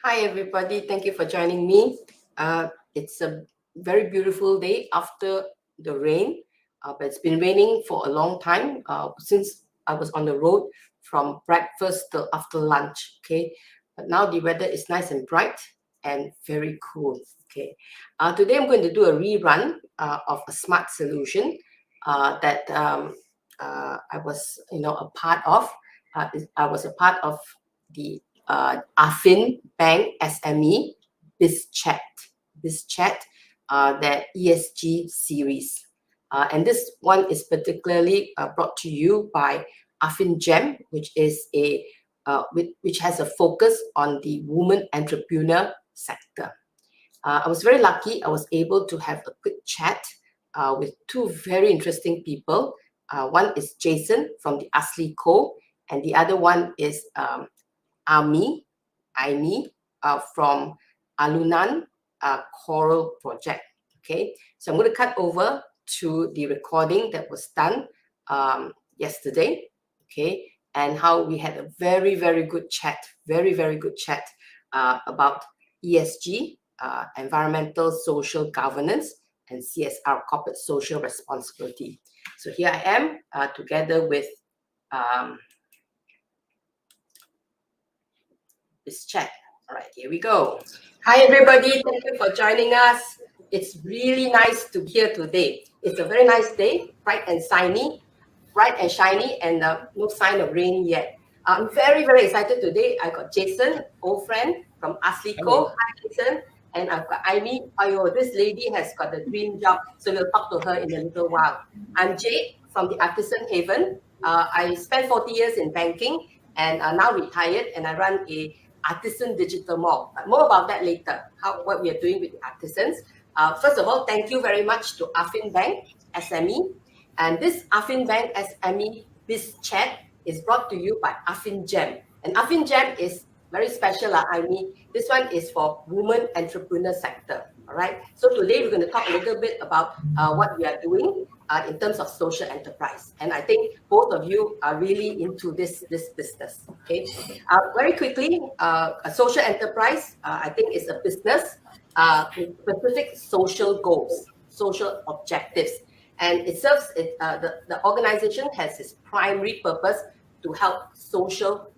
Hi, everybody. Thank you for joining me. It's a very beautiful day after the rain, but it's been raining for a long time since I was on the road from breakfast till after lunch. Okay, but now the weather is nice and bright and very cool. Okay, today I'm going to do a rerun of a smart solution that I was, a part of. I was a part of the AFFIN Bank SME BizChat, that ESG series. And this one is particularly brought to you by AFFIN Gem, which has a focus on the woman entrepreneur sector. I was very lucky. I was able to have a quick chat with two very interesting people. One is Jason from the Asli Co, and the other one is Aimi from Alunan Choral project. Okay, so I'm going to cut over to the recording that was done yesterday. Okay, and how we had a very, very good chat, about ESG, environmental social governance, and CSR, corporate social responsibility. So here I am together with this chat. All right, here we go. Hi, everybody. Thank you for joining us. It's really nice to be here today. It's a very nice day, bright and shiny, and no sign of rain yet. I'm very, very excited today. I got Jason, old friend from Asli Co. Hi, Jason. And I've got Aimi. This lady has got a dream job, so we'll talk to her in a little while. I'm Jade from the Artisan Haven. I spent 40 years in banking and now retired, and I run a Artisan digital mall. But more about that later, what we are doing with the artisans. First of all, thank you very much to AFFIN Bank SME. And this AFFIN Bank SME BizChat is brought to you by AFFIN Gem. And AFFIN Gem is very special. This one is for women entrepreneur sector. All right. So today we're going to talk a little bit about what we are doing in terms of social enterprise. And I think both of you are really into this business. Okay. Very quickly, a social enterprise, I think, is a business with specific social goals, social objectives. And it serves, the organization has its primary purpose to help social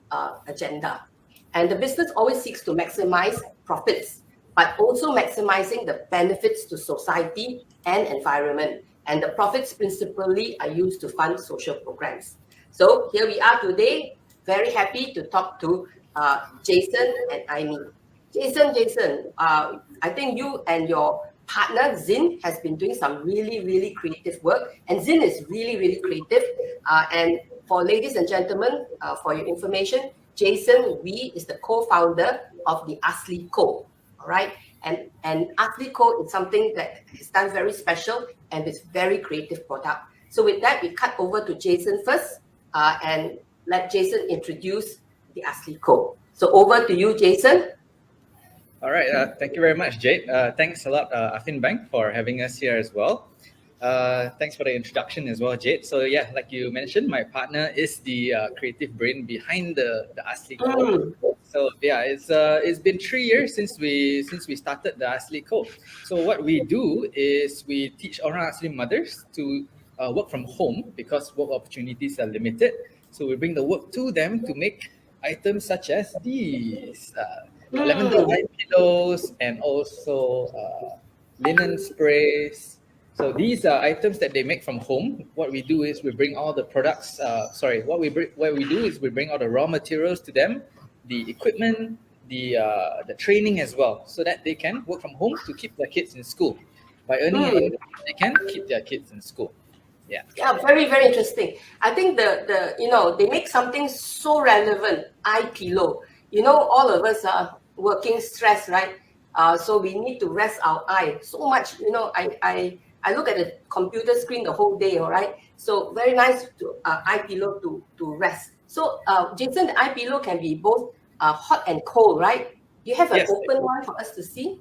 agenda. And the business always seeks to maximize profits, but also maximizing the benefits to society and environment. And the profits principally are used to fund social programs. So here we are today, very happy to talk to Jason and Aimi. Jason, I think you and your partner Zin has been doing some really, really creative work, and Zin is really, really creative. And for ladies and gentlemen, for your information, Jason Wee is the co-founder of the Asli Co. All right, and Asli Co is something that is done very special and it's very creative product. So with that, we cut over to Jason first, and let Jason introduce the Asli Co. So over to you, Jason. All right, thank you very much, Jade. Thanks a lot, AFFIN Bank, for having us here as well. Thanks for the introduction as well, Jade. So yeah, like you mentioned, my partner is the creative brain behind the Asli Co. So yeah, it's been 3 years since we started the Asli Co. So what we do is we teach orang Asli mothers to work from home because work opportunities are limited. So we bring the work to them to make items such as these. Lavender eye pillows and also linen sprays. So these are items that they make from home. What we do is we bring all the products. What we do is we bring all the raw materials to them, the equipment, the training as well, so that they can work from home to keep their kids in school. By earning income, they can keep their kids in school. Yeah, very, very interesting. I think they make something so relevant. Eye pillow. All of us are working stress, right? So we need to rest our eye so much. I look at the computer screen the whole day, all right? So very nice to eye pillow to rest. So Jason, the eye pillow can be both hot and cold, right? Do you have an open one for us to see?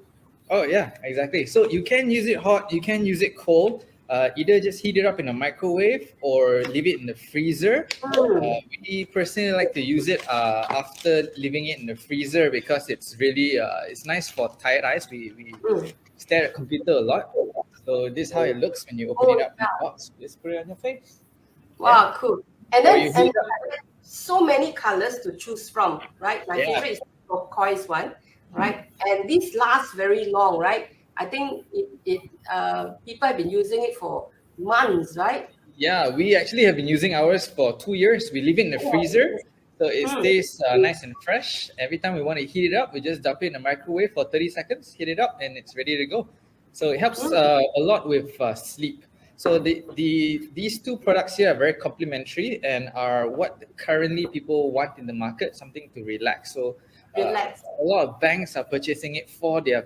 Oh yeah, exactly. So you can use it hot, you can use it cold. either just heat it up in a microwave or leave it in the freezer. We personally like to use it after leaving it in the freezer because it's really it's nice for tired eyes. We stare at computer a lot, so this is how it looks when you open it up in the box. Just put it on your face. Wow, cool. And Or then you and heat so many colors to choose from, right? My favorite is the turquoise one, right? And this lasts very long, right? I think people have been using it for months, right? Yeah, we actually have been using ours for 2 years. We leave it in the freezer, so it stays nice and fresh. Every time we want to heat it up, we just dump it in the microwave for 30 seconds, heat it up, and it's ready to go. So it helps a lot with sleep. So these two products here are very complementary and are what currently people want in the market, something to relax. So Relax. a lot of banks are purchasing it for their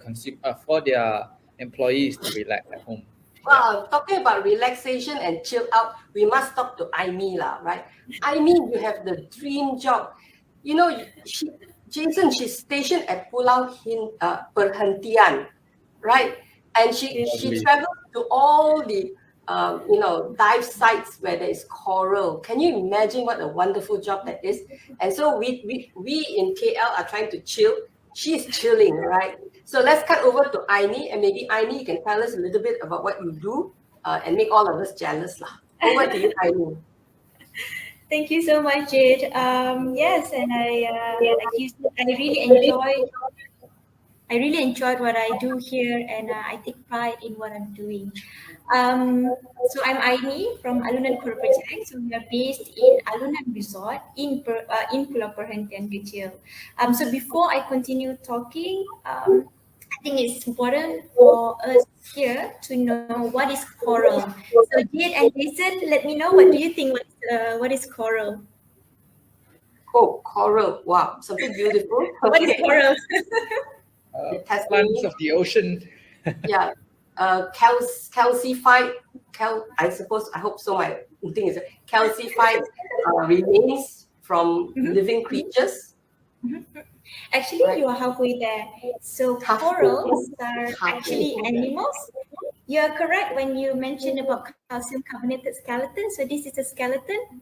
for their employees to relax at home. Wow, talking about relaxation and chill out, we must talk to Aimee lah, right? Aimee, you have the dream job. You know, Jason, she's stationed at Pulau Perhentian, right? And she travels to all the dive sites where there is coral. Can you imagine what a wonderful job that is? And so we in KL are trying to chill. She's chilling, right? So let's cut over to Aimee, and maybe Aimee, you can tell us a little bit about what you do and make all of us jealous lah. Over to you, Aimee. Thank you so much, Jade. Yes, and like you said, I really enjoyed what I do here, and I take pride in what I'm doing. So I'm Aimee from Alunan Project. So we are based in Alunan Resort in Pulau Perhentian Kecil. So before I continue talking, I think it's important for us here to know what is coral. So Jade and Jason, let me know, what do you think what is coral? Oh, coral! Wow, something beautiful. What is coral? Plants of the ocean. Yeah, calcified. I hope so. My thing is calcified remains from living creatures. Actually, you are halfway there. So corals are actually animals. You are correct when you mentioned about calcium carbonated skeleton. So this is a skeleton,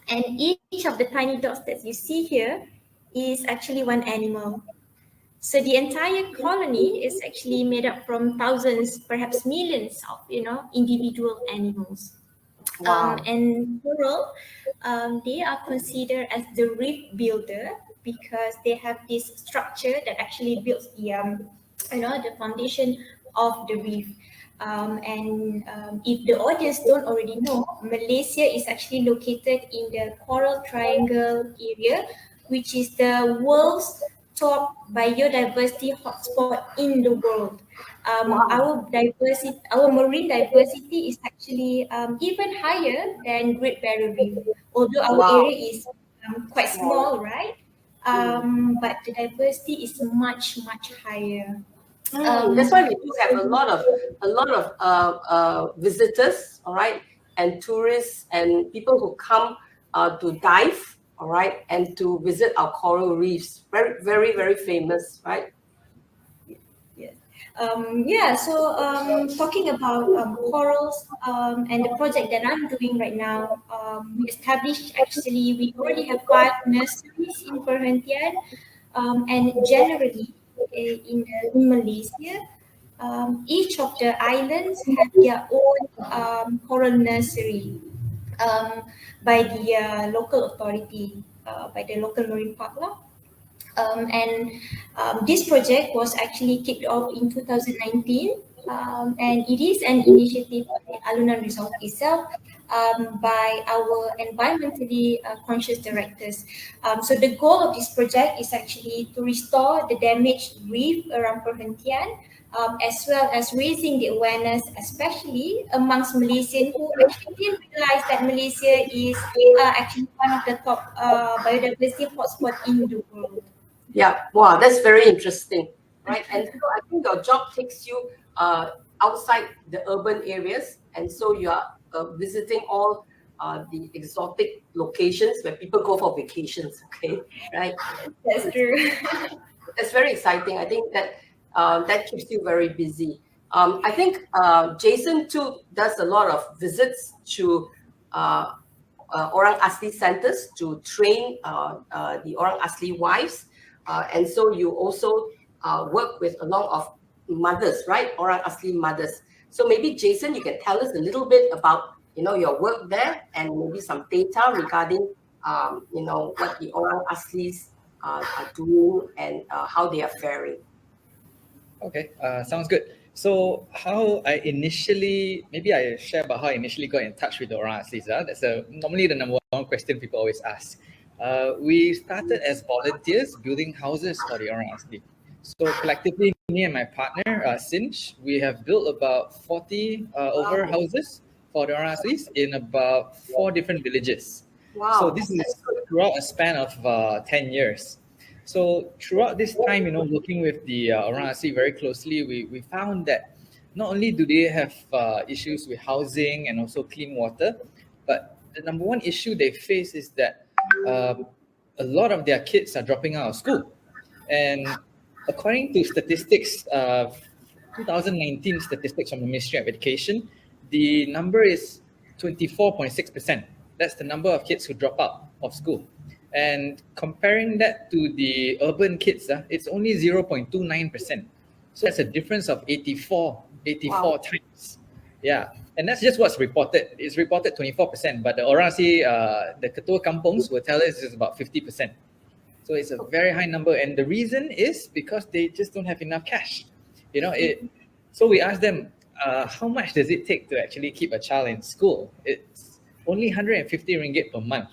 and each of the tiny dots that you see here is actually one animal. So the entire colony is actually made up from thousands, perhaps millions of individual animals. Wow. And coral, they are considered as the reef builder because they have this structure that actually builds the foundation of the reef. If the audience don't already know, Malaysia is actually located in the Coral Triangle area, which is the world's top biodiversity hotspot in the world. Our marine diversity is actually even higher than Great Barrier Reef, although our area is quite small, right? But the diversity is much higher. That's why we do have a lot of visitors, all right, and tourists and people who come to dive, all right, and to visit our coral reefs. Very famous, right? Yes. So talking about corals and the project that I'm doing right now, we already have 5 nurseries in Perhentian, and generally in Malaysia, each of the islands have their own coral nursery by the local authority, by the local marine park law. This project was actually kicked off in 2019, and it is an initiative by Alunan Resort itself, by our environmentally conscious directors. So the goal of this project is actually to restore the damaged reef around Perhentian, as well as raising the awareness, especially amongst Malaysians who actually didn't realize that Malaysia is actually one of the top biodiversity hotspots in the world. Yeah, wow, that's very interesting, right? And so I think your job takes you outside the urban areas, and so you are visiting all the exotic locations where people go for vacations. Okay, right? That's true. That's very exciting. I think that that keeps you very busy. I think Jason too does a lot of visits to Orang Asli centers to train the Orang Asli wives. And so you also work with a lot of mothers, right? Orang Asli mothers. So maybe Jason, you can tell us a little bit about your work there and maybe some data regarding what the Orang Aslis are doing and how they are faring. Okay, sounds good. So how I initially, maybe I share about how I initially got in touch with the Orang Aslis. That's normally the number one question people always ask. We started as volunteers building houses for the Orang Asli. So collectively, me and my partner, Sinch, we have built about 40 over houses for the Orang Aslis in about 4 different villages. Wow. So this is throughout a span of 10 years. So throughout this time, working with the Orang Asli very closely, we found that not only do they have issues with housing and also clean water, but the number one issue they face is that a lot of their kids are dropping out of school. And according to statistics, 2019 statistics from the Ministry of Education, the number is 24.6%. That's the number of kids who drop out of school. And comparing that to the urban kids, it's only 0.29%. So that's a difference of 84 times. Yeah, and that's just what's reported. It's reported 24%, but the Orang Asli, the Ketua Kampongs will tell us it's about 50%. So it's a very high number, and the reason is because they just don't have enough cash. So we asked them, how much does it take to actually keep a child in school? It's only 150 ringgit per month.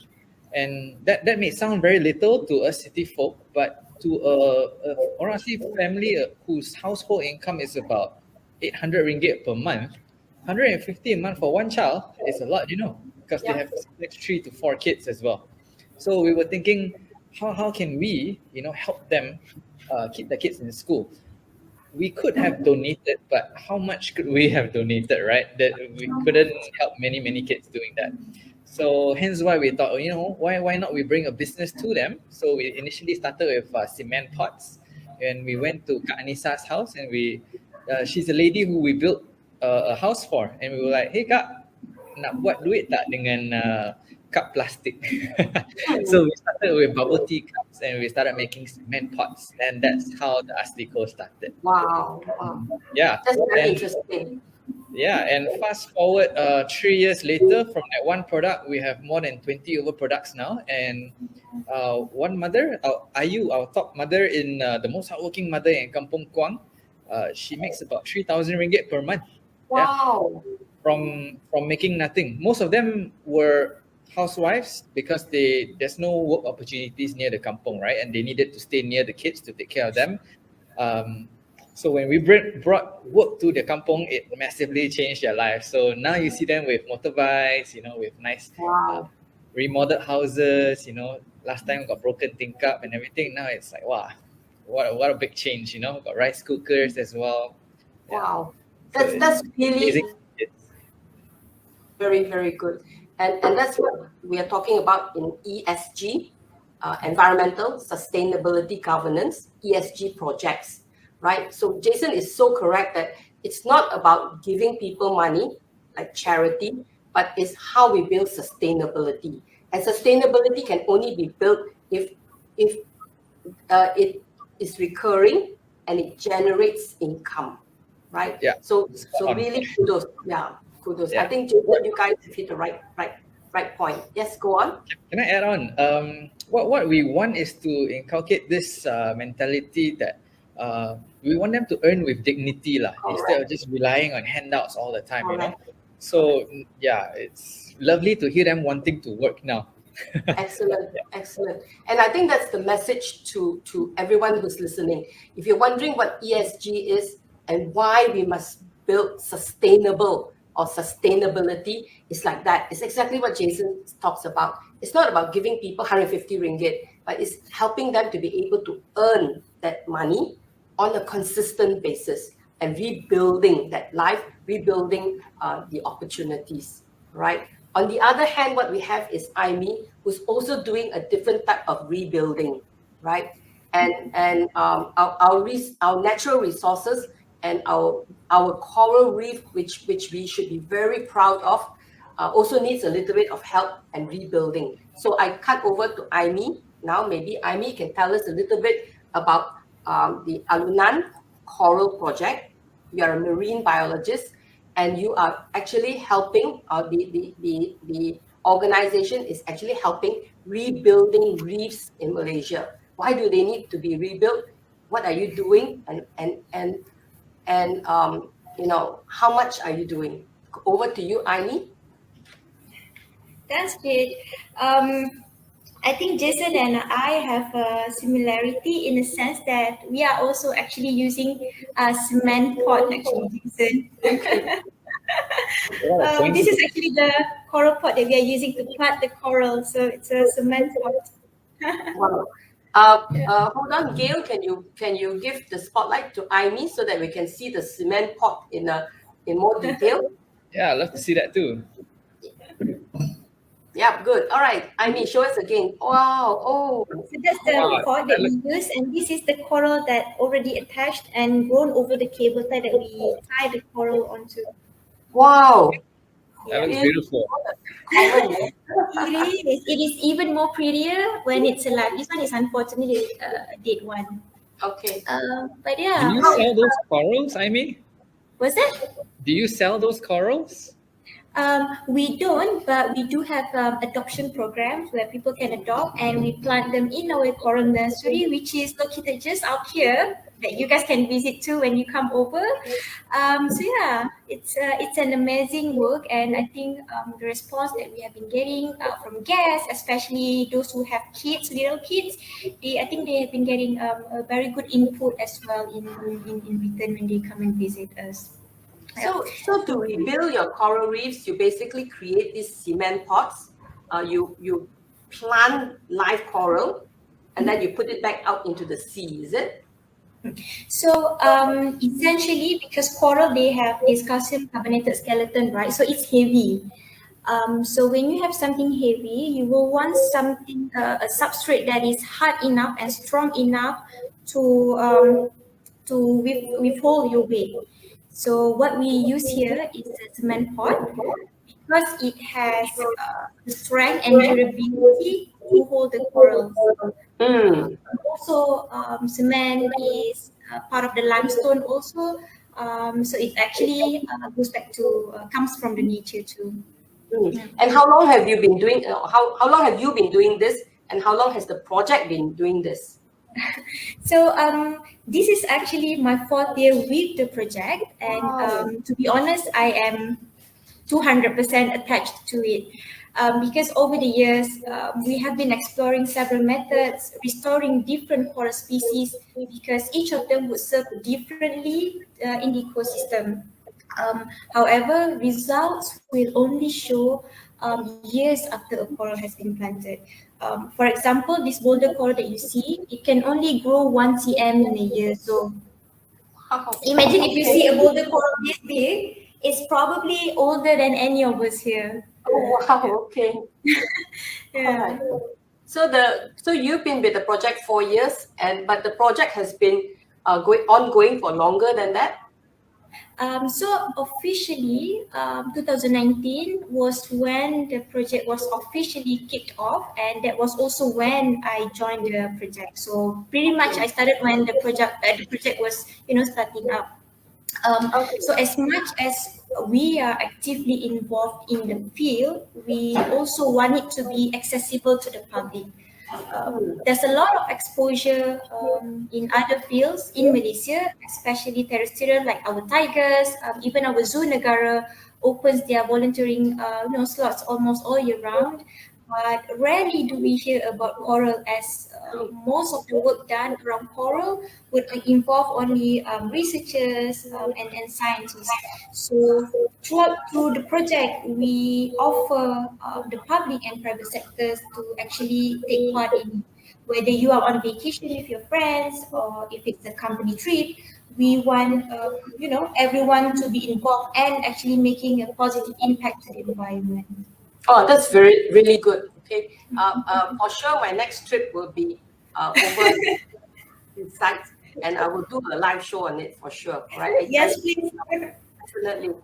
And that may sound very little to us city folk, but to a Orang Asli family whose household income is about 800 ringgit per month, 150 a month for one child is a lot, because they have 3 to 4 kids as well. So we were thinking, how can we, help them keep the kids in school? We could have donated, but how much could we have donated, right? That we couldn't help many kids doing that. So hence why we thought, why not we bring a business to them? So we initially started with cement pots, and we went to Kak Anisa's house, and she's a lady who we built a house for, and we were like, hey Kak, nak buat duit tak dengan cup plastic? So we started with bubble tea cups, and we started making cement pots, and that's how the Asli Co started. Wow. Yeah, that's very interesting. Yeah, and fast forward 3 years later, from that one product, we have more than 20 over products now. And one mother, Ayu, our top mother in the most hardworking mother in Kampung Kuang, she makes about 3,000 ringgit per month. Wow. Yeah, from making nothing. Most of them were housewives because there's no work opportunities near the kampung, right? And they needed to stay near the kids to take care of them. So when we brought work to the kampung, it massively changed their lives. So now you see them with motorbikes, with nice remodeled houses. Last time got broken tingkap and everything. Now it's like, wow, what a big change. Got rice cookers as well. Wow, that's really very, very good. And that's what we are talking about in ESG, environmental sustainability governance, ESG projects. Right. So Jason is so correct that it's not about giving people money like charity, but it's how we build sustainability. And sustainability can only be built if it is recurring and it generates income. Right. Yeah. So really kudos. Yeah. Kudos. Yeah. I think Jason, you guys hit the right point. Yes, go on. Can I add on? What we want is to inculcate this mentality that we want them to earn with dignity instead of just relying on handouts all the time. So yeah, it's lovely to hear them wanting to work now. Excellent. And I think that's the message to everyone who's listening. If you're wondering what ESG is and why we must build sustainable or sustainability, it's like that. It's exactly what Jason talks about. It's not about giving people 150 ringgit, but it's helping them to be able to earn that money on a consistent basis and rebuilding that life, rebuilding the opportunities, right? On the other hand, what we have is Aimee, who's also doing a different type of rebuilding, right? And our natural resources and our our coral reef, which we should be very proud of, also needs a little bit of help and rebuilding. So I cut over to Aimee now. Maybe Aimee can tell us a little bit about the Alunan Coral Project. You are a marine biologist, and you are actually helping, the organization is actually helping rebuilding reefs in Malaysia. Why do they need to be rebuilt? What are you doing? And how much are you doing? Over to you, Aimee. That's great. I think Jason and I have a similarity in the sense that we are also actually using a cement pot, actually, Jason. This is actually the coral pot that we are using to plant the coral. So it's a cement pot. Wow. Hold on, Gail. Can you give the spotlight to Aimee so that we can see the cement pot in more detail? Yeah, I'd love to see that too. Yeah, good. All right, Aimee, show us again. Wow. Oh. So that's the pot that we use, and this is the coral that already attached and grown over the cable tie that we tie the coral onto. Wow. That looks beautiful. It is even more prettier when it's alive. This one is unfortunately a dead one. Okay. But yeah. Do you sell those corals, Aimee? What's that? Do you sell those corals? We don't, but we do have adoption programs where people can adopt, and we plant them in our coral nursery, which is located just out here, that you guys can visit too when you come over. So yeah, it's an amazing work, and I think the response that we have been getting from guests, especially those who have kids, little kids, I think they have been getting a very good input as well in return when they come and visit us. So to rebuild your coral reefs, you basically create these cement pots. You plant live coral, and then you put it back out into the sea. Is it? So essentially, because coral, they have this calcium carbonated skeleton, right? So it's heavy. So when you have something heavy, you will want something, a substrate that is hard enough and strong enough to withhold your weight. So what we use here is a cement pot because it has the strength and durability to hold the corals. Also, cement is part of the limestone also. So it actually goes back to comes from the nature too. And how long have you been doing? How long have you been doing this? And how long has the project been doing this? So this is actually my 4th year with the project, and to be honest, I am 200% attached to it because over the years we have been exploring several methods, restoring different coral species because each of them would serve differently in the ecosystem. However, results will only show years after a coral has been planted. For example, this boulder coral that you see, it can only grow 1 cm in a year. So imagine if you see a boulder coral this big, it's probably older than any of us here. Oh wow! Okay. Yeah. Right. So you've been with the project 4 years, but the project has been ongoing for longer than that. So officially, 2019 was when the project was officially kicked off, and that was also when I joined the project. So pretty much I started when the project was starting up. So as much as we are actively involved in the field, we also want it to be accessible to the public. There's a lot of exposure in other fields in Malaysia, especially terrestrial, like our tigers, even our zoo negara opens their volunteering slots almost all year round. But rarely do we hear about coral, as most of the work done around coral would involve only researchers and scientists. So through the project, we offer the public and private sectors to actually take part in it. Whether you are on vacation with your friends or if it's a company trip, we want everyone to be involved and actually making a positive impact to the environment. Oh, that's really good. Okay, for sure, my next trip will be over in sites. and I will do a live show on it for sure. All right. Yes, please. Definitely.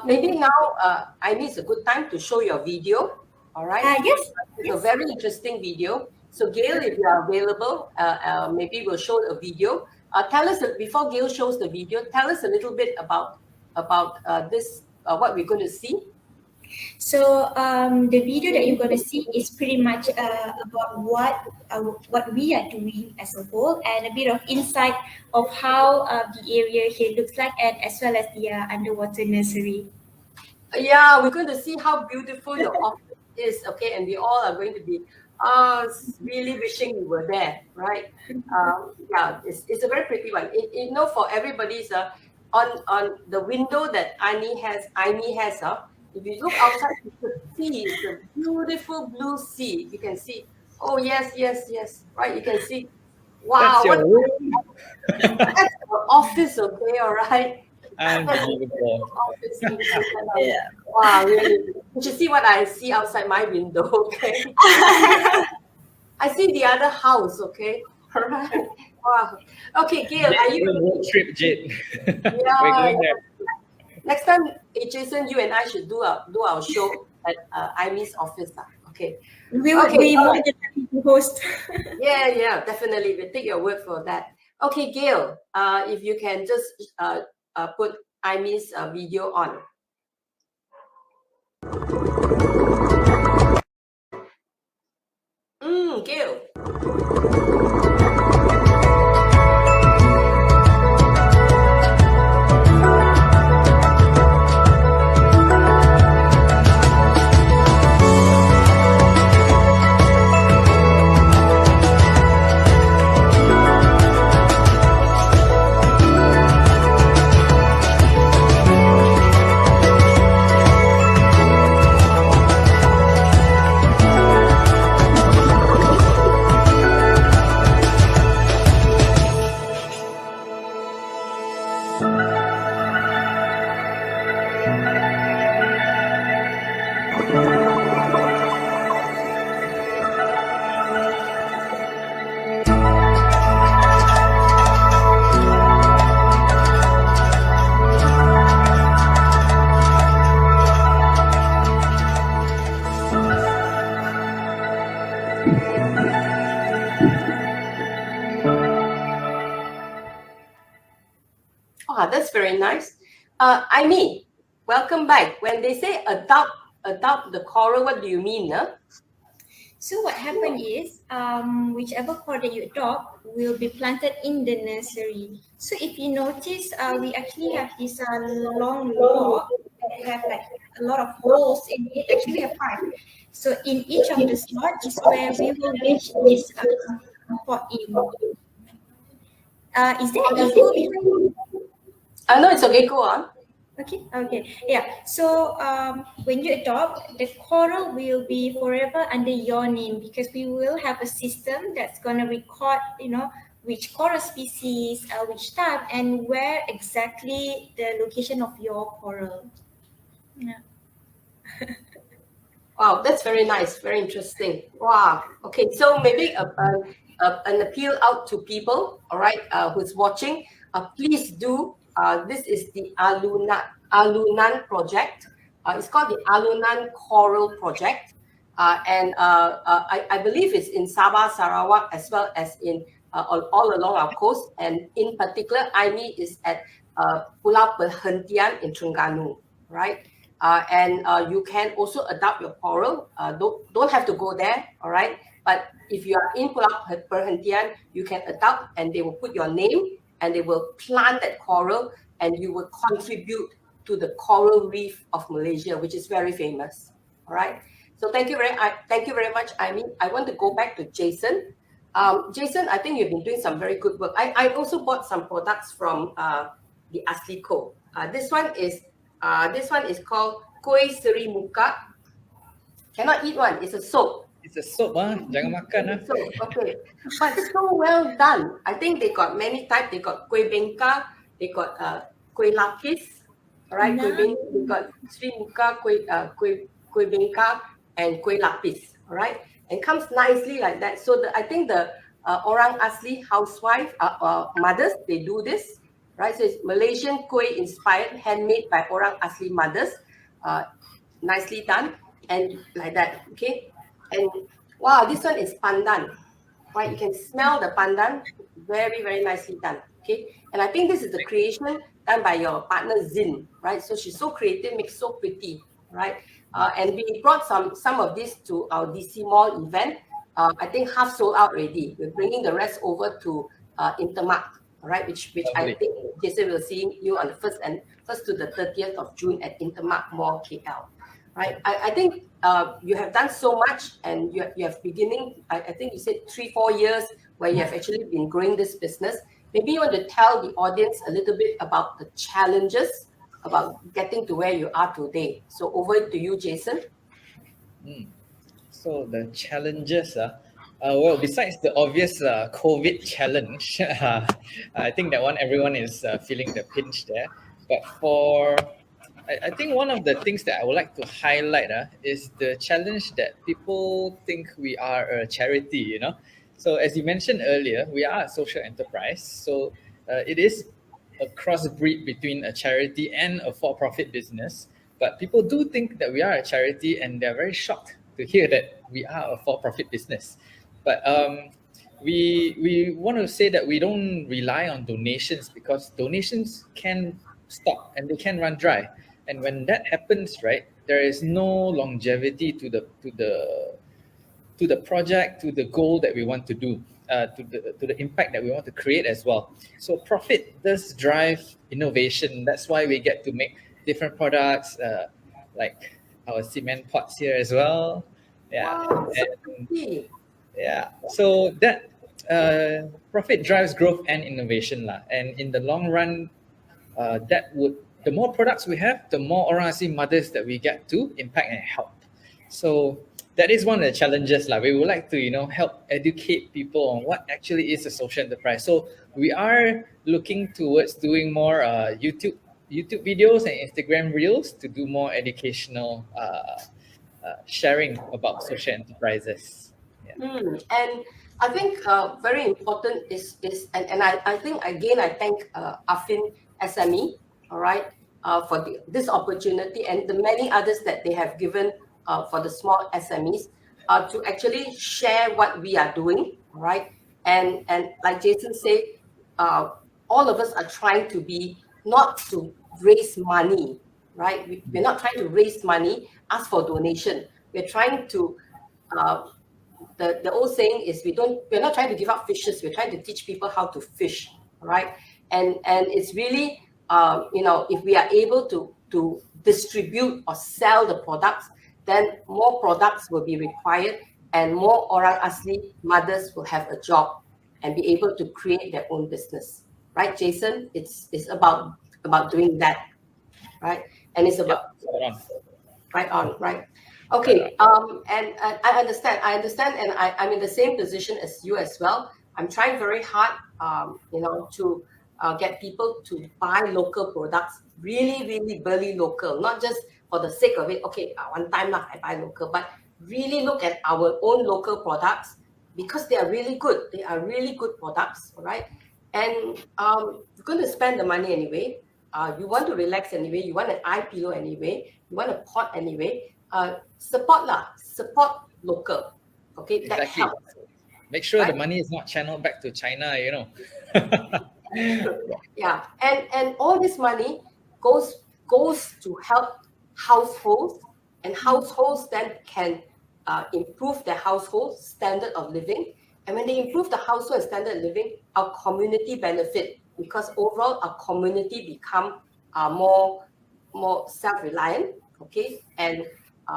Maybe now, I think it's a good time to show your video. All right. Yes. It's a very interesting video. So Gail, if you are available, maybe we'll show a video. Tell us before Gail shows the video. Tell us a little bit about this. What we're going to see. So the video that you're going to see is pretty much about what we are doing as a whole, and a bit of insight of how the area here looks like, and as well as the underwater nursery. Yeah, we're going to see how beautiful your office is. Okay, and we all are going to be really wishing we were there, right? Yeah, it's a very pretty one. You know, for everybody's on the window that Aimee has. If you look outside, you can see the beautiful blue sea. You can see. Oh yes. Right, you can see. Wow, That's your room. that's your office. Okay, all right. Unbelievable. Yeah. Wow, really. You should see what I see outside my window. Okay. I see the other house. Okay. All right. Wow. Okay, Gail, are you? Road trip, Jade. Yeah. We're going there. Next time, Jason, you and I should do our show at Aimee's office. Okay. We will be more than happy to host. Yeah, definitely. We'll take your word for that. Okay, Gail, if you can just put Aimee's video on. Gail. That's very nice. Aimee, welcome back. When they say adopt the coral, what do you mean? So what happened is, whichever coral that you adopt will be planted in the nursery. So if you notice, we actually have this long log that have like a lot of holes in it. Actually, we have 5. So in each of the slots is where we will reach this pot in. Is there echo behind you? No, it's okay. Go on. Okay. Yeah. So when you adopt, the coral will be forever under your name, because we will have a system that's gonna record, which coral species, which type, and where exactly the location of your coral. Yeah. Wow, that's very nice. Very interesting. Wow. Okay, so maybe an appeal out to people, all right, who's watching. Please do. This is the Alunan project. It's called the Alunan Choral project, and I believe it's in Sabah, Sarawak, as well as in all along our coast. And in particular, Aimee is at Pulau Perhentian in Terengganu, right? And you can also adopt your coral. Don't have to go there, all right? But if you are in Pulau Perhentian, you can adopt, and they will put your name, and they will plant that coral, and you will contribute to the coral reef of Malaysia, which is very famous. All right. So thank you very much, Aimee. I want to go back to Jason. Jason, I think you've been doing some very good work. I also bought some products from the Asli Co. This one is called Kuih Seri Muka. Cannot eat one. It's a soap. It's a soap, jangan makan. So, okay. But so well done. I think they got many types. They got kuih bengka, they got kuih lapis, all right? No. They got Sri Muka, kuih bengka, and kuih lapis, all right? And comes nicely like that. So I think the Orang Asli housewife, mothers, they do this, right? So it's Malaysian kuih inspired, handmade by Orang Asli mothers, nicely done, and like that, okay? And wow, this one is pandan, right? You can smell the pandan, very, very nicely done, okay? And I think this is the creation done by your partner Zin, right? So she's so creative, makes so pretty, right? And we brought some of this to our DC Mall event. I think half sold out already. We're bringing the rest over to Intermark, all right? Which I think Jason will see you on the 1st to the 30th of June at Intermark Mall KL. Right, I think you have done so much, and you have beginning. I think you said 3-4 years where you have actually been growing this business. Maybe you want to tell the audience a little bit about the challenges about getting to where you are today. So over to you, Jason. So the challenges, well, besides the obvious COVID challenge, I think that one everyone is feeling the pinch there. But I think one of the things that I would like to highlight is the challenge that people think we are a charity, you know. So as you mentioned earlier, we are a social enterprise. So it is a crossbreed between a charity and a for-profit business. But people do think that we are a charity, and they're very shocked to hear that we are a for-profit business. But we want to say that we don't rely on donations, because donations can stop and they can run dry. And when that happens, right, there is no longevity to the project, to the goal that we want to do, to the impact that we want to create as well. So profit does drive innovation. That's why we get to make different products, like our cement pots here as well. Yeah. Wow, so And, pretty. yeah. So that profit drives growth and innovation lah. And in the long run, the more products we have, the more Orang Asli mothers that we get to impact and help. So that is one of the challenges. We would like to, help educate people on what actually is a social enterprise. So we are looking towards doing more YouTube videos and Instagram reels to do more educational sharing about social enterprises. Yeah. And I think very important is and I think again I thank AFFIN SME, all right, for this opportunity and the many others that they have given for the small SMEs to actually share what we are doing, all right, and like Jason said, all of us are trying to be not to raise money, right? We're not trying to raise money, ask for donation. We're trying to the old saying is we're not trying to give out fishes, we're trying to teach people how to fish, right? And it's really if we are able to distribute or sell the products, then more products will be required and more Orang Asli mothers will have a job and be able to create their own business, right, Jason? It's about doing that, right? And it's about right. Okay, and I understand, and I'm in the same position as you as well. I'm trying very hard, to get people to buy local products, really very local, not just for the sake of it. Okay, one time I buy local, but really look at our own local products because they are really good. They are really good products, all right? And you're going to spend the money anyway. You want to relax anyway. You want an eye pillow anyway. You want a pot anyway. Support local. Okay, that Exactly. helps. Make sure Right? the money is not channeled back to China, Yeah, and all this money goes to help households, and households then can improve their household standard of living. And when they improve the household standard of living, our community benefit because overall our community become more self-reliant, okay, and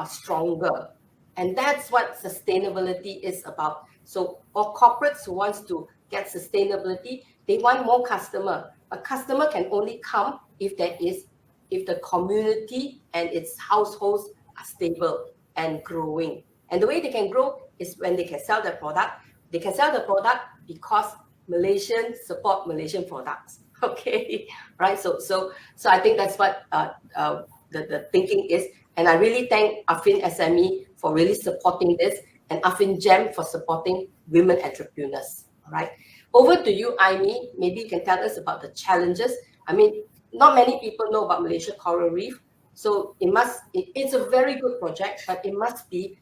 stronger. And that's what sustainability is about. So for corporates who wants to get sustainability, they want more customer. A customer can only come if the community and its households are stable and growing. And the way they can grow is when they can sell their product. They can sell the product because Malaysians support Malaysian products. Okay, right? So I think that's what the thinking is. And I really thank AFFIN SME for really supporting this, and AFFIN GEM for supporting women entrepreneurs. All right. Over to you, Aimee. Maybe you can tell us about the challenges. I mean, not many people know about Malaysia Coral Reef, so it's a very good project, but it must be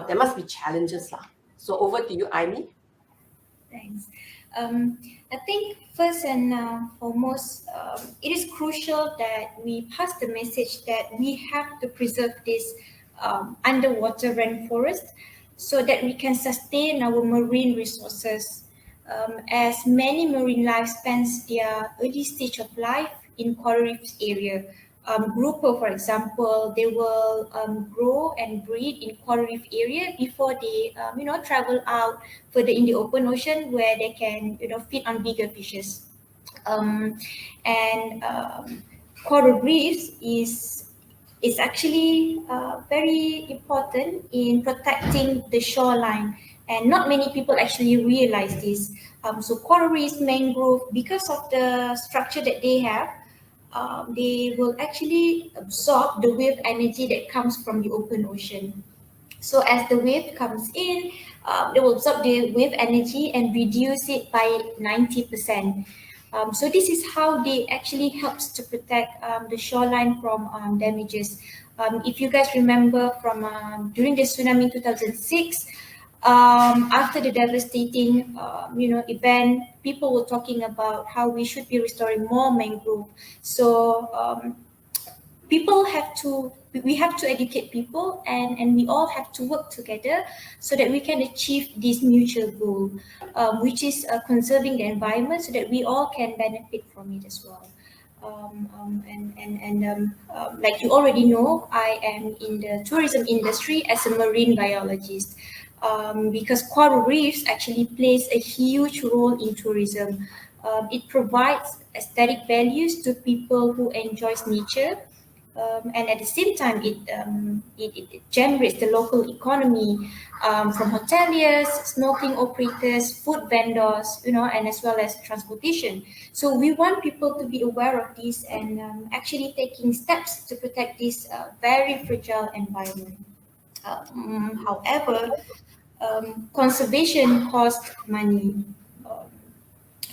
there must be challenges lah. So over to you, Aimee. Thanks. I think first and foremost, it is crucial that we pass the message that we have to preserve this underwater rainforest so that we can sustain our marine resources. As many marine life spends their early stage of life in coral reefs area. Grouper, for example, they will grow and breed in coral reef area before they, travel out further in the open ocean where they can, feed on bigger fishes. And coral reefs is actually very important in protecting the shoreline, and not many people actually realize this. So coral reefs, mangrove, because of the structure that they have, they will actually absorb the wave energy that comes from the open ocean. So as the wave comes in, they will absorb the wave energy and reduce it by 90%. So this is how they actually helps to protect the shoreline from damages. If you guys remember from during the tsunami in 2006, after the devastating event, people were talking about how we should be restoring more mangrove. So we have to educate people, and we all have to work together so that we can achieve this mutual goal, which is conserving the environment so that we all can benefit from it as well. Like you already know, I am in the tourism industry as a marine biologist, because coral reefs actually plays a huge role in tourism. It provides aesthetic values to people who enjoys nature, and at the same time, it generates the local economy from hoteliers, snorkeling operators, food vendors, and as well as transportation. So we want people to be aware of this and actually taking steps to protect this very fragile environment. However, conservation costs money.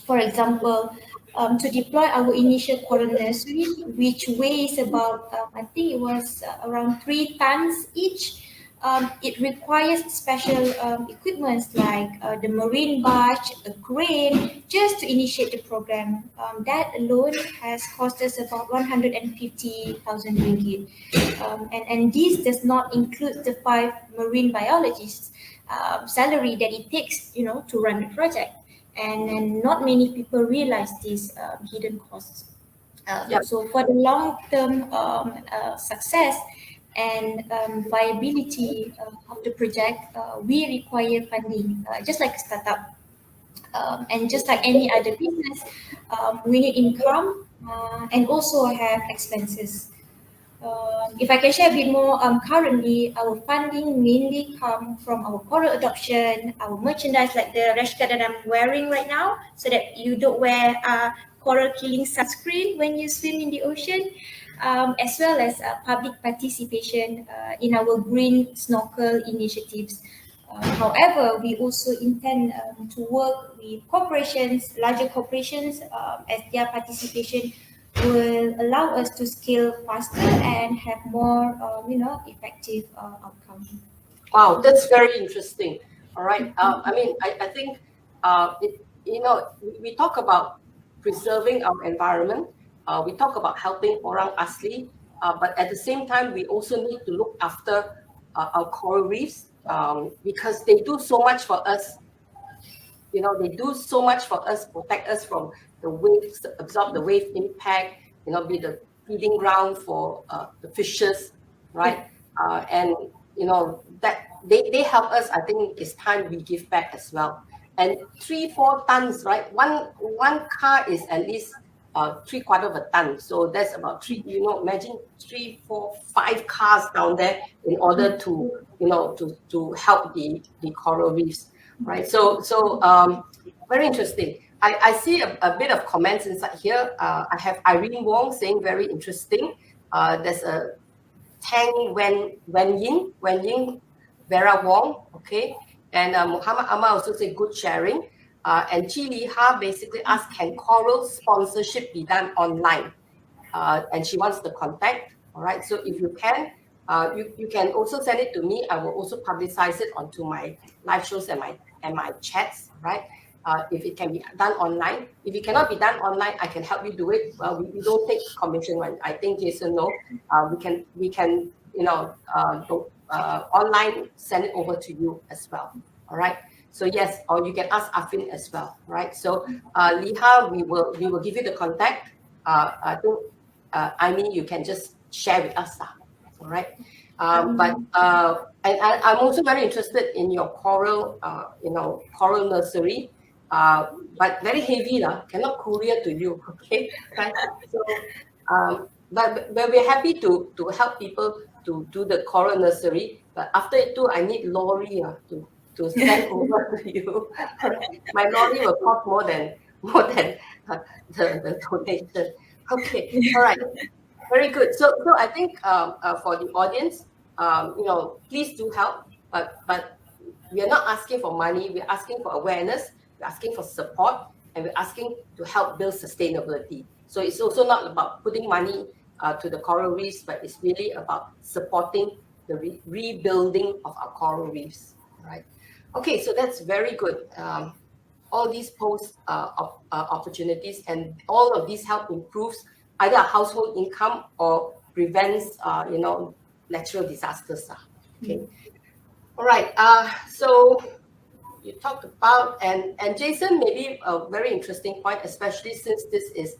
For example, to deploy our initial coral nursery, which weighs about, I think it was around 3 tons each, it requires special equipment like the marine barge, a crane, just to initiate the program. That alone has cost us about 150,000 ringgit. And this does not include the 5 marine biologists' salary that it takes, to run the project. And not many people realize these hidden costs. So for the long-term success and viability of the project, we require funding, just like a startup. And just like any other business, we need income and also have expenses. If I can share a bit more, currently our funding mainly come from our coral adoption, our merchandise like the rash guard that I'm wearing right now, so that you don't wear coral killing sunscreen when you swim in the ocean, as well as public participation in our green snorkel initiatives. However, we also intend to work with corporations, larger corporations, as their participation will allow us to scale faster and have more, effective outcome. Wow, that's very interesting. All right. I think we talk about preserving our environment. We talk about helping orang asli, but at the same time, we also need to look after our coral reefs because they do so much for us. They do so much for us, protect us from the waves, absorb the wave impact, be the feeding ground for the fishes, right? And that they help us. I think it's time we give back as well. And 3-4 tons, right? One car is at least 3/4 of a ton. So that's about imagine 3, 4, 5 cars down there in order to to help the coral reefs, right? So very interesting. I see a bit of comments inside here. I have Irene Wong saying very interesting. There's a Tang Wen Ying, Vera Wong, okay, and Muhammad Amal also say good sharing. And Chi Liha basically asked, can choral sponsorship be done online? And she wants the contact. All right. So if you can, you can also send it to me. I will also publicize it onto my live shows and my chats. Right. If it can be done online. If it cannot be done online, I can help you do it. Well, we don't take commission one. I think Jason know. We can online send it over to you as well. All right. So yes, or you can ask Affin as well. Right. So Liha, we will give you the contact. I think I mean you can just share with us. All right. But I'm also very interested in your choral, choral nursery. But very heavy, cannot courier to you, okay? Right? So, but we're happy to help people to do the choral nursery. But after it too, I need lorry to send over to you. My lorry will cost more than the donation. Okay, all right, very good. So I think for the audience, please do help. But we are not asking for money. We're asking for awareness. We're asking for support, and we're asking to help build sustainability. So it's also not about putting money to the coral reefs, but it's really about supporting the rebuilding of our coral reefs. Right? Okay, so that's very good. All these post opportunities and all of these help improves either household income or prevents natural disasters. Okay. All right. So you talked about and Jason, maybe a very interesting point, especially since this is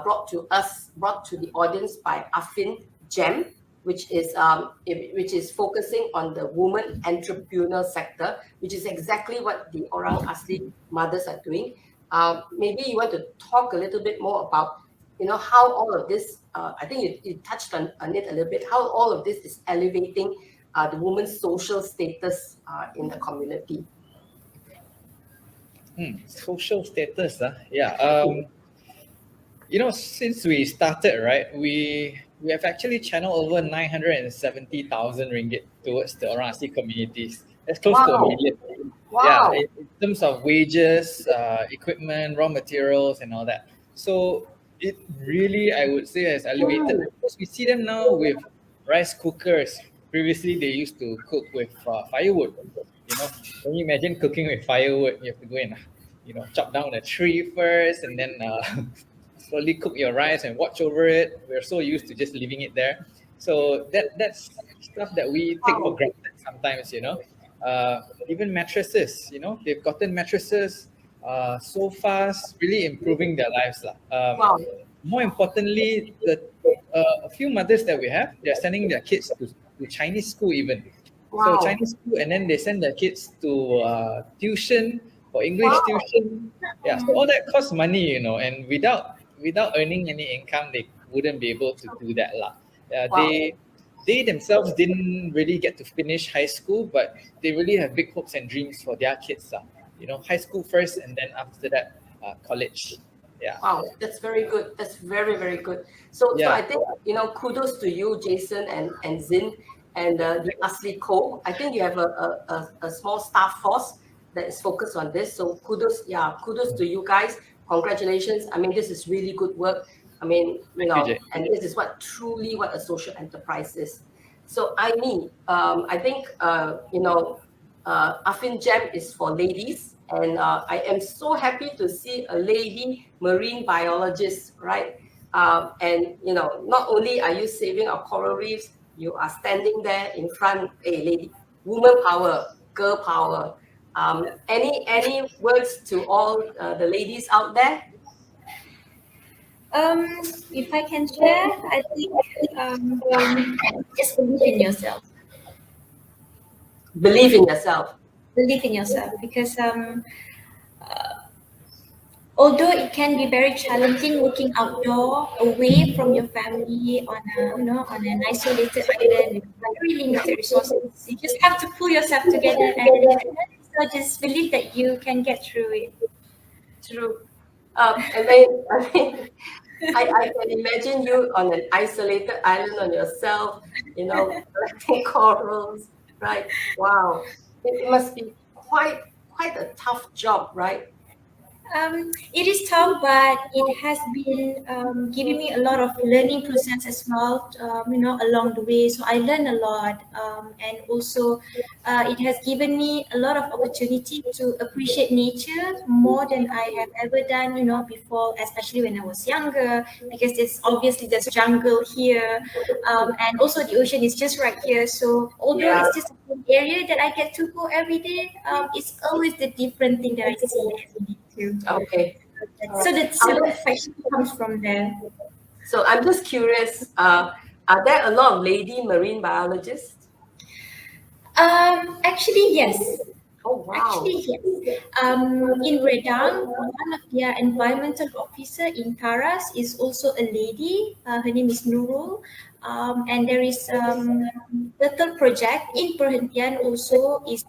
brought to the audience by AFFIN Gem, which is focusing on the woman entrepreneur sector, which is exactly what the Orang Asli mothers are doing. Maybe you want to talk a little bit more about how all of this. I think you touched on it a little bit. How all of this is elevating the woman's social status in the community. Social status, yeah. Since we started, right, we have actually channeled over 970,000 ringgit towards the Orang Asli communities. That's close to $1 million. Wow. Yeah, in terms of wages, equipment, raw materials, and all that. So it really, I would say, has elevated. Because we see them now with rice cookers. Previously, they used to cook with firewood. Can you imagine cooking with firewood? You have to go and chop down a tree first, and then slowly cook your rice and watch over it. We're so used to just leaving it there. So that's stuff that we take for granted sometimes. Even mattresses. They've gotten mattresses, sofas, really improving their lives. More importantly, a few mothers that we have, they're sending their kids to Chinese school even. So Chinese school, and then they send their kids to tuition for English tuition. Yeah, so all that costs money, and without earning any income, they wouldn't be able to do that. They themselves didn't really get to finish high school, but they really have big hopes and dreams for their kids. High school first, and then after that, college. Yeah. Wow, that's very good. That's very, very good. So I think kudos to you, Jason and Zin, and the Asli Co. I think you have a small staff force that is focused on this. So kudos to you guys. Congratulations. I mean, this is really good work. I mean, and this is what a social enterprise is. So I think AFFIN Gem is for ladies. And I am so happy to see a lady marine biologist, right? And not only are you saving our coral reefs, you are standing there in front, lady, woman power, girl power. Any words to all the ladies out there? If I can share, I think just believe in yourself. Believe in yourself. Believe in yourself, because although it can be very challenging working outdoor, away from your family on an isolated island with very limited resources, you just have to pull yourself together and so just believe that you can get through it. True. And then I can imagine you on an isolated island on yourself, collecting corals, right? Wow. It must be quite a tough job, right? It is tough, but it has been giving me a lot of learning process as well, along the way. So I learned a lot, and also it has given me a lot of opportunity to appreciate nature more than I have ever done, before, especially when I was younger, because there's jungle here, and also the ocean is just right here. So although Yeah. it's just an area that I get to go every day, it's always the different thing that I see every day too. Okay. So the satisfaction comes from there. So I'm just curious, are there a lot of lady marine biologists? Actually, yes. Oh, wow. Actually, yes. In Redang, one of their environmental officer in Taras is also a lady. Her name is Nurul. And there is Turtle project in Perhentian also is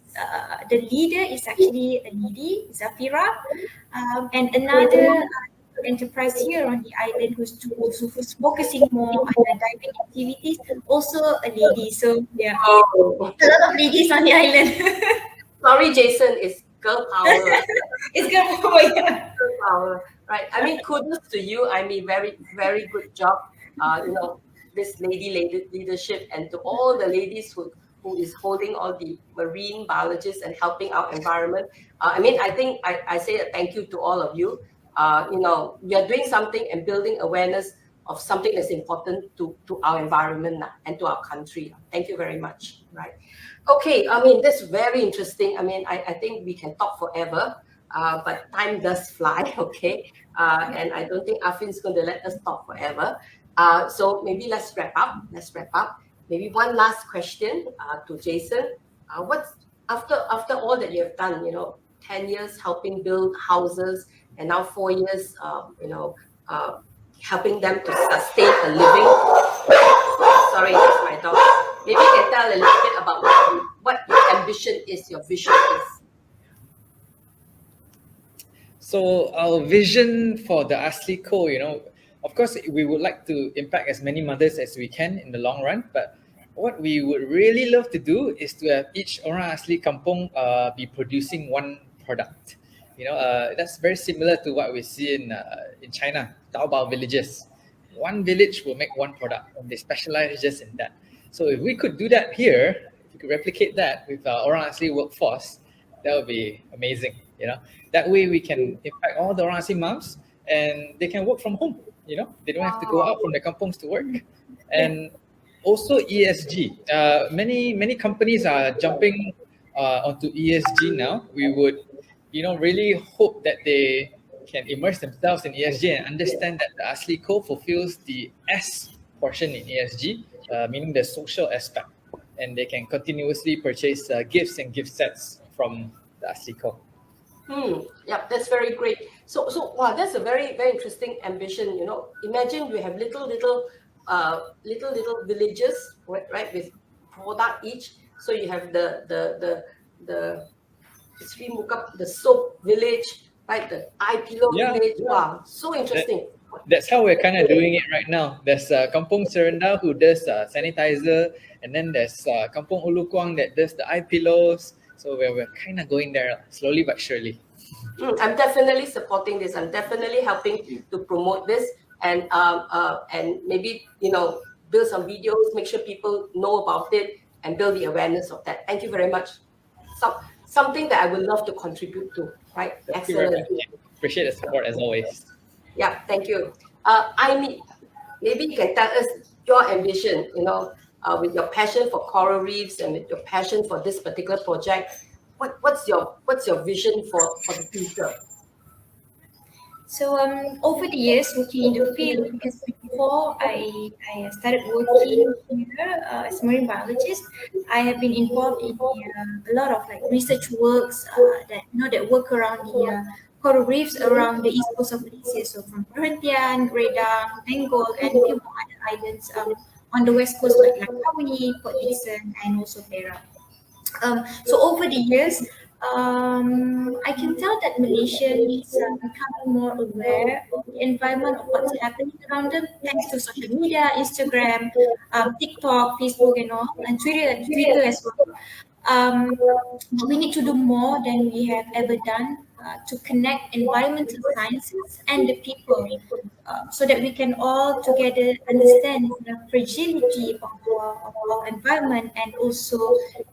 the leader is actually a lady, Zafira. And another enterprise here on the island who's focusing more on the diving activities, also a lady. So yeah, Oh, a lot of ladies on the island. sorry, Jason, it's girl power. It's good for you. Girl power, right? I mean, kudos to you. I mean, very, very good job. This lady leadership, and to all the ladies who is holding all the marine biologists and helping our environment. I mean, I think I say a thank you to all of you. We are doing something and building awareness of something that's important to our environment and to our country. Thank you very much. Right. Okay. I mean, that's very interesting. I mean, I think we can talk forever, but time does fly. Okay. And I don't think Affin's going to let us talk forever. So maybe let's wrap up. Maybe one last question to Jason. What's after all that you have done? 10 years helping build houses, and now 4 years, helping them to sustain a living. Sorry, that's my dog. Maybe you can tell a little bit about what your ambition is, your vision is. So our vision for the Asli Co, of course, we would like to impact as many mothers as we can in the long run. But what we would really love to do is to have each orang Asli Kampung be producing one product. That's very similar to what we see in China, Taobao villages. One village will make one product, and they specialize just in that. So if we could do that here, if we could replicate that with our orang Asli workforce, that would be amazing. That way we can impact all the orang Asli moms, and they can work from home. They don't have to go out from the kampungs to work. And also ESG. Many companies are jumping onto ESG now. We would, really hope that they can immerse themselves in ESG and understand that the Asli Co fulfills the S portion in ESG, meaning the social aspect, and they can continuously purchase gifts and gift sets from the Asli Co. Yeah, that's very great. So wow, that's a very, very interesting ambition. Imagine we have little villages, right, with product each. So you have the Sri Mukab, the soap village, right, the eye pillow village. Wow, so interesting. That's how we're kind of doing it right now. There's Kampung Serenda who does sanitizer, and then there's Kampung Ulukwang that does the eye pillows. So we're kind of going there slowly but surely. I'm definitely supporting this. I'm definitely helping to promote this, and maybe build some videos, make sure people know about it, and build the awareness of that. Thank you very much. Something that I would love to contribute to. Right? Excellent. Appreciate the support as always. Yeah, thank you. Maybe you can tell us your ambition. With your passion for coral reefs and with your passion for this particular project, what's your vision for the future? So over the years working in the field, because before I started working here as a marine biologist, I have been involved in a lot of research works that work around the coral reefs around the east coast of Malaysia. So from Perhentian, Redang, Bengal, and a few more other islands on the west coast like Langkawi, Port Dickson, and also Perak. So over the years, I can tell that Malaysians are becoming more aware of the environment of what's happening around them, thanks to social media, Instagram, TikTok, Facebook, and all, and Twitter as well. But we need to do more than we have ever done to connect environmental sciences and the people, so that we can all together understand the fragility of our environment and also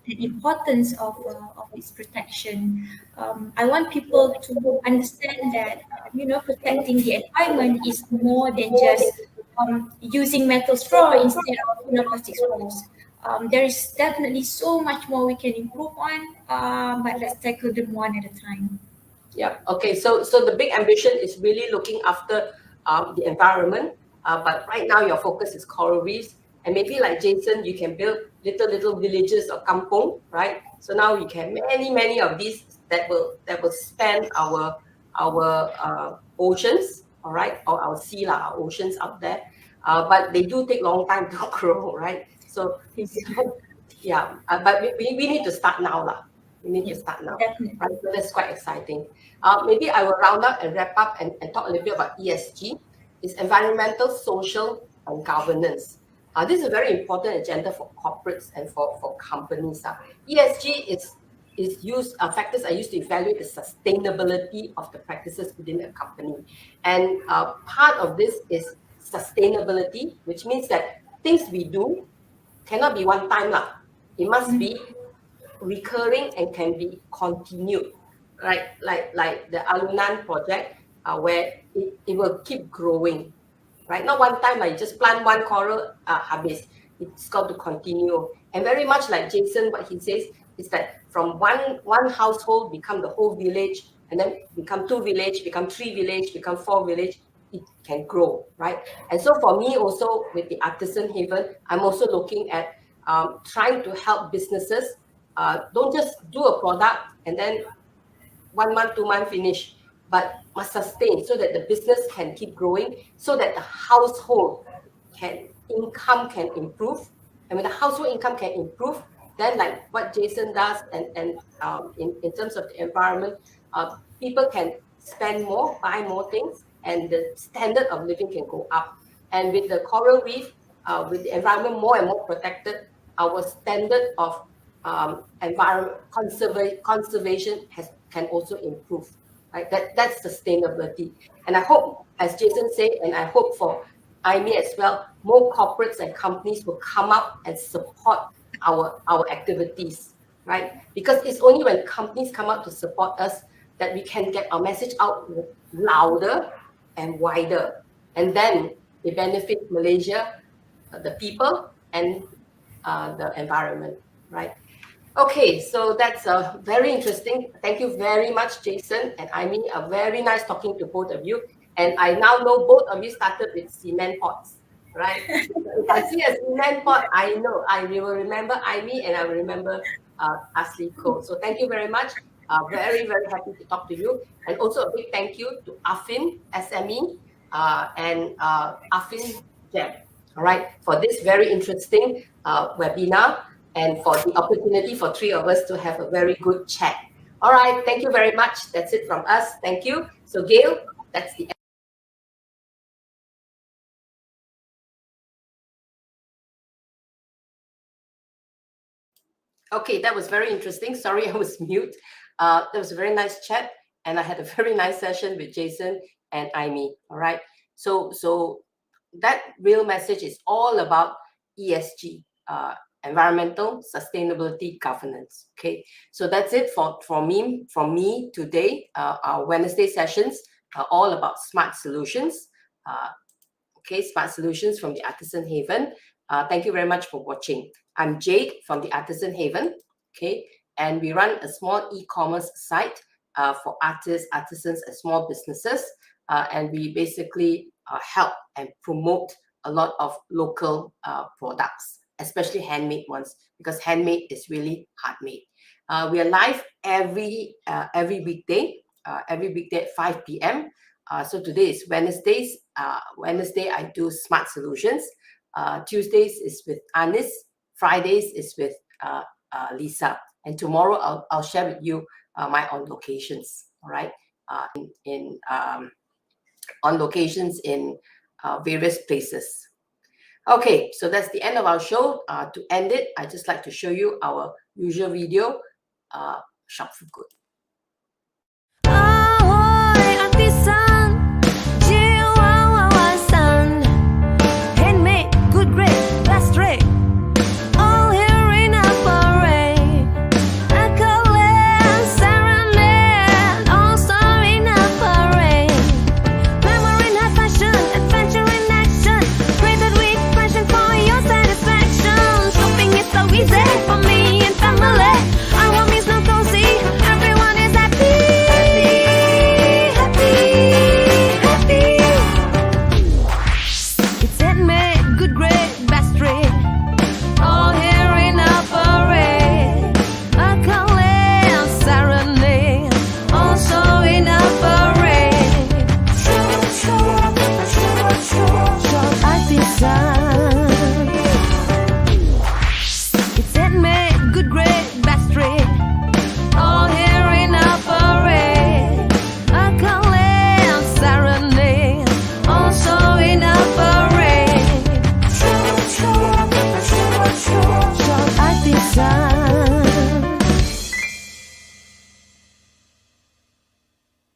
the importance of its protection. I want people to understand that protecting the environment is more than just using metal straw instead of plastic straws. There is definitely so much more we can improve on, but let's tackle them one at a time. Yeah. Okay. So the big ambition is really looking after the environment. But right now your focus is coral reefs, and maybe like Jason, you can build little villages or kampong, right? So now you can many of these that will span our oceans, all right, or our sea, our oceans out there. But they do take long time to grow, right? So yeah. But we need to start now, lah. We need to start now, definitely. right? So that's quite exciting. Maybe I will round up and wrap up and talk a little bit about ESG. It's environmental, social, and governance. This is a very important agenda for corporates and for companies. ESG is used, factors are used to evaluate the sustainability of the practices within a company. And part of this is sustainability, which means that things we do cannot be one time. It must be recurring and can be continued, right? Like the Alunan project, where it will keep growing, right? Not one time, you just plant one coral, habis. It's got to continue. And very much like Jason, what he says is that from one household become the whole village, and then become 2 village, become 3 village, become 4 village, it can grow, right? And so for me also with the Artisan Haven, I'm also looking at trying to help businesses. Don't just do a product and then 1 month, 2 months finish, but must sustain so that the business can keep growing, so that the household income can improve. And when the household income can improve, then like what Jason does, and in terms of the environment, people can spend more, buy more things, and the standard of living can go up. And with the coral reef, with the environment more and more protected, our standard of environment conservation can also improve, right? That's sustainability. And I hope, as Jason said, and I hope for IME as well, more corporates and companies will come up and support our activities, right? Because it's only when companies come up to support us that we can get our message out louder and wider, and then they benefit Malaysia, the people, and the environment, right? Okay, so that's very interesting. Thank you very much, Jason and Aimee. Very nice talking to both of you. And I now know both of you started with cement pots, right? If I see a cement pot, I know I will remember Aimee and I will remember Asli Ko. So thank you very much. Very happy to talk to you. And also a big thank you to AFFIN SME and AFFIN Jam, all right, for this very interesting webinar, and for the opportunity for 3 of us to have a very good chat. All right, thank you very much. That's it from us. Thank you. So Gail, that's the end. Okay, that was very interesting. Sorry, I was mute. That was a very nice chat, and I had a very nice session with Jason and Aimee. All right, so that real message is all about ESG, environmental sustainability governance. Okay, so that's it from me today. Our Wednesday sessions are all about smart solutions. Okay, smart solutions from the Artisan Haven. Thank you very much for watching. I'm Jade from the Artisan Haven. Okay, and we run a small e-commerce site for artists, artisans, and small businesses. And we basically help and promote a lot of local products, especially handmade ones, because handmade is really handmade. We are live every weekday at 5 p.m. So today is Wednesdays. Wednesday I do smart solutions. Tuesdays is with Anis. Fridays is with Lisa. And tomorrow I'll share with you my on locations. All right, on locations in various places. Okay, so that's the end of our show. To end it, I just like to show you our usual video, Shop for Good. artisan.